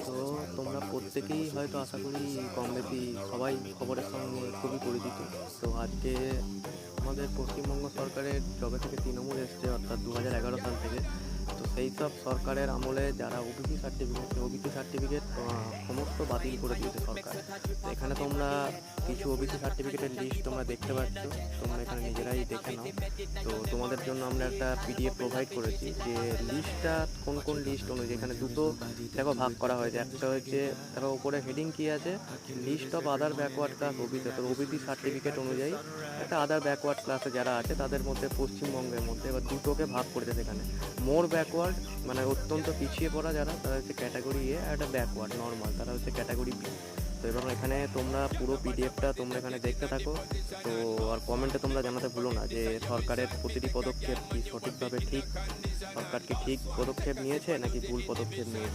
তো তোমরা প্রত্যেকেই হয়তো আশা করি কম বেশি সবাই খবরের সঙ্গে খুবই পরিচিত। তো আজকে আমাদের পশ্চিমবঙ্গ সরকারের যবে থেকে তৃণমূল এসছে, অর্থাৎ 2011 সাল থেকে, তো সেই সব সরকারের আমলে যারা ওবিসি সার্টিফিকেট সমস্ত বাতিল করে দিয়েছে সরকার। তো এখানে তোমরা কিছু ওবিসি সার্টিফিকেটের লিস্ট তোমরা দেখতে পাচ্ছ, তোমরা এখানে নিজেরাই দেখে নাও। তো তোমাদের জন্য আমরা একটা পিডিএফ প্রোভাইড করেছি, যে লিস্টটা কোন কোন লিস্ট অনুযায়ী এখানে দুটো দেখো ভাগ করা হয়েছে। একটা হচ্ছে দেখো উপরে হেডিং কি আছে, list of other backward class OBC. তো ওবিসি সার্টিফিকেট অনুযায়ী একটা আদার ব্যাকওয়ার্ড ক্লাসে যারা আছে তাদের মধ্যে পশ্চিমবঙ্গের মধ্যে এবার দুটোকে ভাগ করেছে। সেখানে মোর ব্যাকওয়ার্ড মানে অত্যন্ত পিছিয়ে পড়া যারা, তারা হচ্ছে ক্যাটাগরি এ, আর একটা ব্যাকওয়ার্ড নর্মাল তারা হচ্ছে ক্যাটাগরি বি। তো এবং এখানে তোমরা পুরো পিডিএফটা তোমরা এখানে দেখতে থাকো। তো আর কমেন্টে তোমরা জানাতে ভুলো না যে সরকারের প্রতিটি পদক্ষেপ কি সঠিকভাবে ঠিক, সরকার কি ঠিক পদক্ষেপ নিয়েছে নাকি ভুল পদক্ষেপ নিয়েছে।